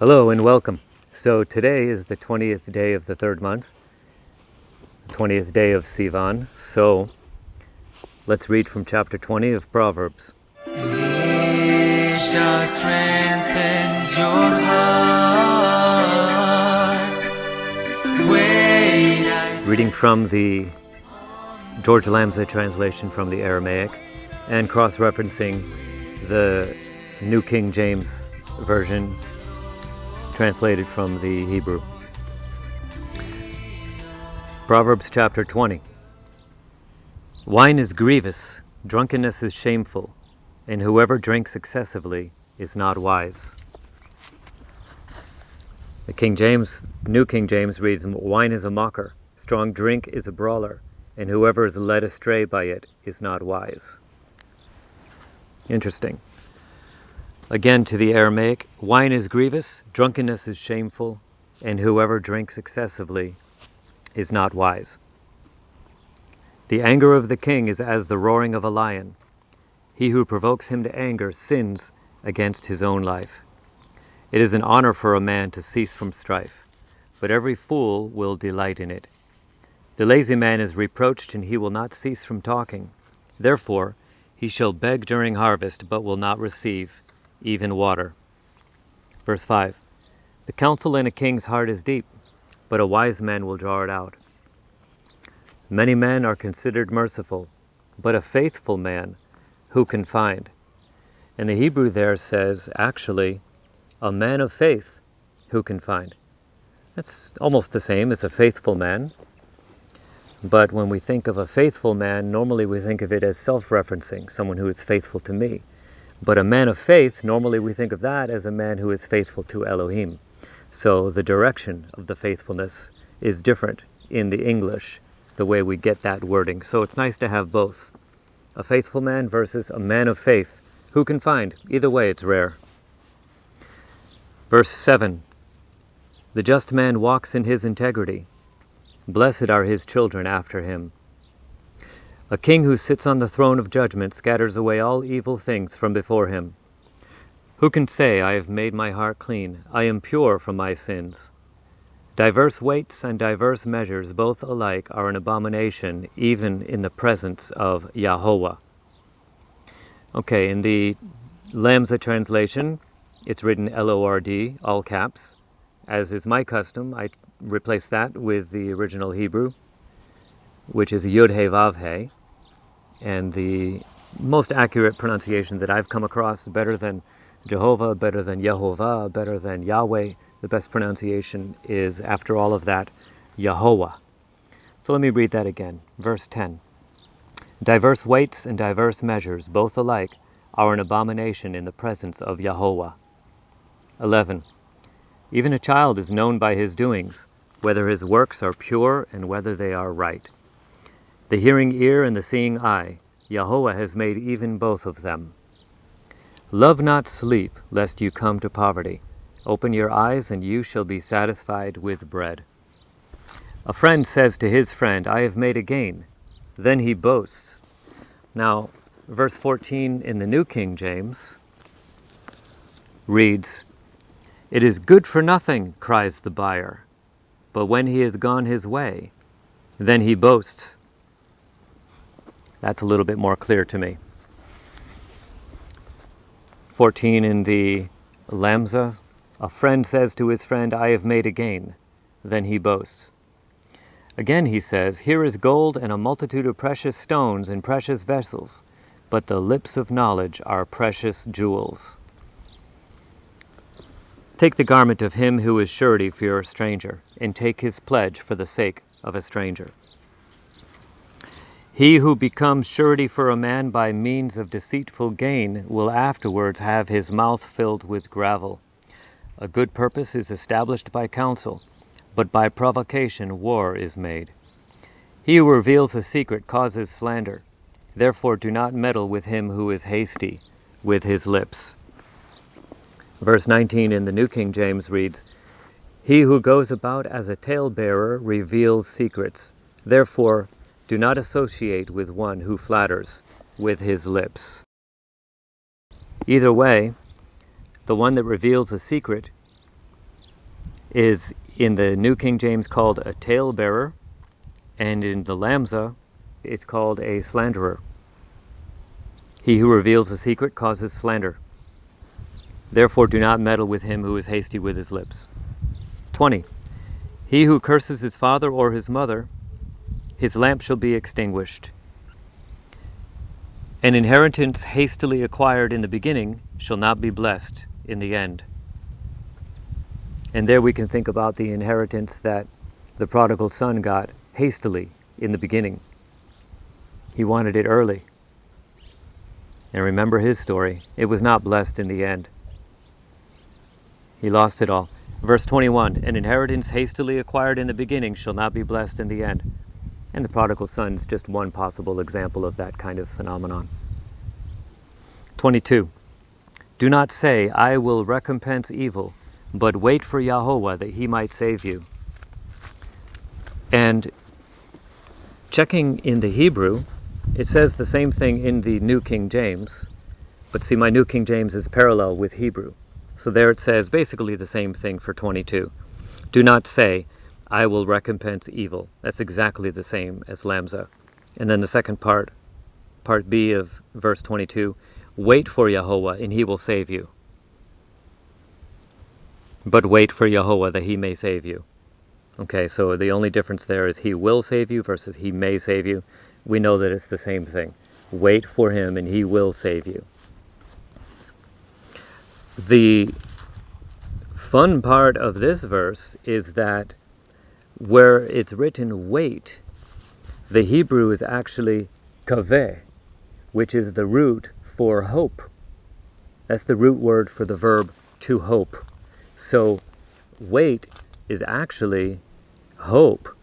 Hello and welcome. So today is the 20th day of the third month, 20th day of Sivan. So let's read from chapter 20 of Proverbs. And he shall strengthen your heart. Reading from the George Lamsa translation from the Aramaic and cross-referencing the New King James Version translated from the Hebrew. Proverbs chapter 20. Wine is grievous, drunkenness is shameful, and whoever drinks excessively is not wise. The New King James reads, wine is a mocker, strong drink is a brawler, and whoever is led astray by it is not wise. Interesting. Again to the Aramaic, wine is grievous, drunkenness is shameful, and whoever drinks excessively is not wise. The anger of the king is as the roaring of a lion. He who provokes him to anger sins against his own life. It is an honor for a man to cease from strife, but every fool will delight in it. The lazy man is reproached, and he will not cease from talking. Therefore, he shall beg during harvest, but will not receive even water. Verse 5. The counsel in a king's heart is deep, but a wise man will draw it out. Many men are considered merciful, but a faithful man who can find? And the Hebrew there says, actually, a man of faith who can find. That's almost the same as a faithful man. But when we think of a faithful man, normally we think of it as self-referencing, someone who is faithful to me. But a man of faith, normally we think of that as a man who is faithful to Elohim. So the direction of the faithfulness is different in the English, the way we get that wording. So it's nice to have both. A faithful man versus a man of faith. Who can find? Either way, it's rare. Verse 7. The just man walks in his integrity. Blessed are his children after him. A king who sits on the throne of judgment scatters away all evil things from before him. Who can say, I have made my heart clean, I am pure from my sins? Diverse weights and diverse measures, both alike, are an abomination, even in the presence of Yahweh. Okay, in the Lamsa translation, it's written L-O-R-D, all caps. As is my custom, I replace that with the original Hebrew, which is Yud-He Vav-He. And the most accurate pronunciation that I've come across, better than Jehovah, better than Yehovah, better than Yahweh, the best pronunciation is, after all of that, Yahovah. So let me read that again. Verse 10. Diverse weights and diverse measures, both alike, are an abomination in the presence of Yahovah. 11. Even a child is known by his doings, whether his works are pure and whether they are right. The hearing ear and the seeing eye, Yahovah has made even both of them. Love not sleep, lest you come to poverty. Open your eyes, and you shall be satisfied with bread. A friend says to his friend, I have made a gain. Then he boasts. Now, verse 14 in the New King James reads, It is good for nothing, cries the buyer, but when he has gone his way, then he boasts. That's a little bit more clear to me. 14 in the Lamsa, a friend says to his friend, I have made a gain. Then he boasts. Again he says, Here is gold and a multitude of precious stones and precious vessels, but the lips of knowledge are precious jewels. Take the garment of him who is surety for your stranger, and take his pledge for the sake of a stranger. He who becomes surety for a man by means of deceitful gain will afterwards have his mouth filled with gravel. A good purpose is established by counsel, but by provocation war is made. He who reveals a secret causes slander. Therefore do not meddle with him who is hasty with his lips. Verse 19 in the New King James reads, He who goes about as a talebearer reveals secrets. Therefore do not associate with one who flatters with his lips. Either way, the one that reveals a secret is in the New King James called a talebearer, and in the Lamsa it's called a slanderer. He who reveals a secret causes slander. Therefore do not meddle with him who is hasty with his lips. 20. He who curses his father or his mother, his lamp shall be extinguished. An inheritance hastily acquired in the beginning shall not be blessed in the end. And there we can think about the inheritance that the prodigal son got hastily in the beginning. He wanted it early. And remember his story. It was not blessed in the end. He lost it all. Verse 21, an inheritance hastily acquired in the beginning shall not be blessed in the end. And the prodigal son is just one possible example of that kind of phenomenon. 22, do not say, I will recompense evil, but wait for Yahweh that he might save you. And checking in the Hebrew, it says the same thing in the New King James, but see, my New King James is parallel with Hebrew. So there it says basically the same thing for 22. Do not say, I will recompense evil. That's exactly the same as Lamsa. And then the second part B of verse 22, wait for Yahweh and he will save you. But wait for Yahweh that he may save you. Okay, so the only difference there is he will save you versus he may save you. We know that it's the same thing. Wait for him and he will save you. The fun part of this verse is that where it's written wait, the Hebrew is actually kaveh, which is the root for hope. That's the root word for the verb to hope. So wait is actually hope.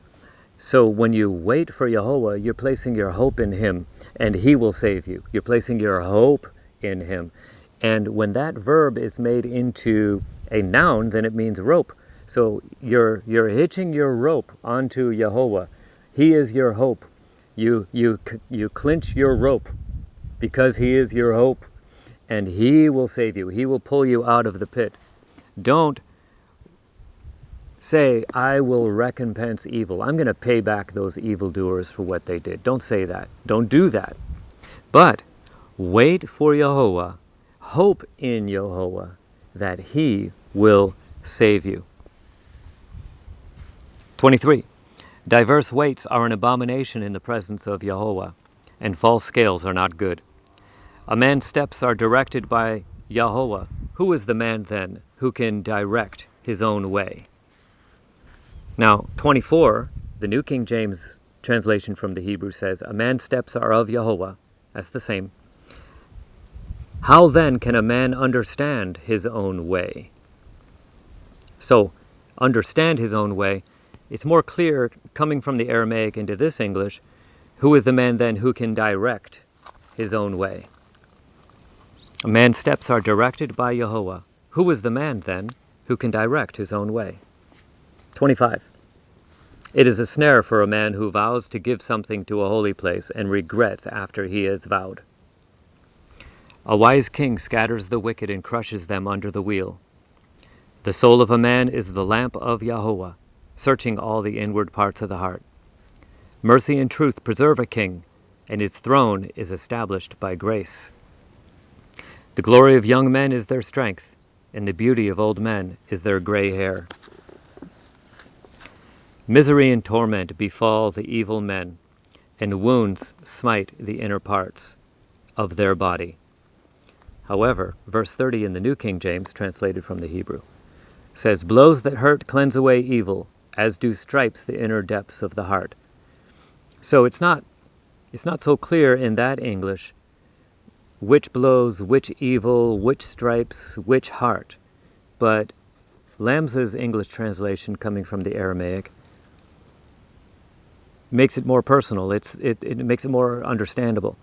So when you wait for Yahweh, you're placing your hope in him and he will save you. You're placing your hope in him. And when that verb is made into a noun, then it means rope. So you're hitching your rope onto Yahweh. He is your hope. You clinch your rope because he is your hope, and he will save you. He will pull you out of the pit. Don't say, I will recompense evil. I'm going to pay back those evildoers for what they did. Don't say that. Don't do that. But wait for Yahweh. Hope in Yahweh that he will save you. 23. Diverse weights are an abomination in the presence of Yahweh, and false scales are not good. A man's steps are directed by Yahweh. Who is the man then who can direct his own way? Now, 24, the New King James translation from the Hebrew says, a man's steps are of Yahweh. That's the same. How then can a man understand his own way? So, understand his own way, it's more clear coming from the Aramaic into this English, who is the man then who can direct his own way? A man's steps are directed by Yahweh. Who is the man then who can direct his own way? 25. It is a snare for a man who vows to give something to a holy place and regrets after he has vowed. A wise king scatters the wicked and crushes them under the wheel. The soul of a man is the lamp of Yahweh, searching all the inward parts of the heart. Mercy and truth preserve a king, and his throne is established by grace. The glory of young men is their strength, and the beauty of old men is their gray hair. Misery and torment befall the evil men, and wounds smite the inner parts of their body. However, verse 30 in the New King James, translated from the Hebrew, says, blows that hurt cleanse away evil, as do stripes the inner depths of the heart. So it's not so clear in that English which blows, which evil, which stripes, which heart. But Lamsa's English translation, coming from the Aramaic, makes it more personal. It makes it more understandable.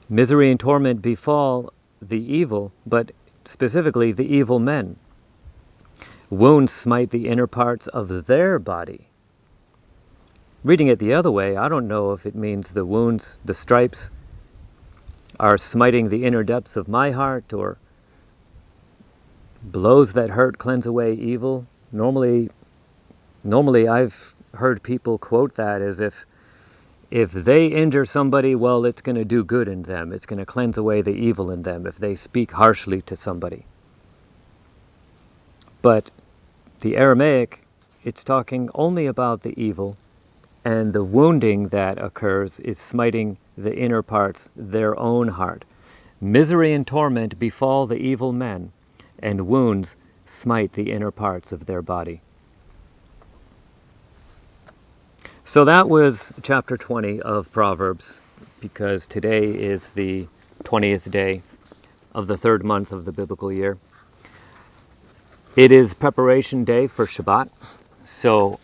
Misery and torment befall the evil, but specifically the evil men. Wounds smite the inner parts of their body. Reading it the other way, I don't know if it means the wounds, the stripes, are smiting the inner depths of my heart, or blows that hurt cleanse away evil. Normally I've heard people quote that as if they injure somebody, well, it's going to do good in them. It's going to cleanse away the evil in them if they speak harshly to somebody. But the Aramaic, it's talking only about the evil, and the wounding that occurs is smiting the inner parts, their own heart. Misery and torment befall the evil men, and wounds smite the inner parts of their body. So that was chapter 20 of Proverbs, because today is the 20th day of the third month of the biblical year. It is preparation day for Shabbat, so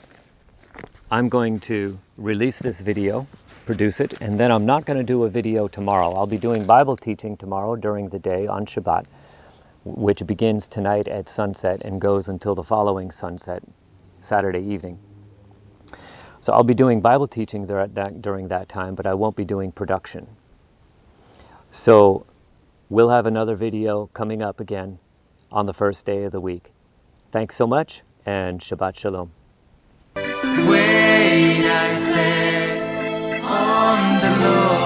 I'm going to release this video, produce it, and then I'm not going to do a video tomorrow. I'll be doing Bible teaching tomorrow during the day on Shabbat, which begins tonight at sunset and goes until the following sunset, Saturday evening. So I'll be doing Bible teaching during that time, but I won't be doing production. So we'll have another video coming up again on the first day of the week. Thanks so much, and Shabbat Shalom. Wait, I said, on the Lord.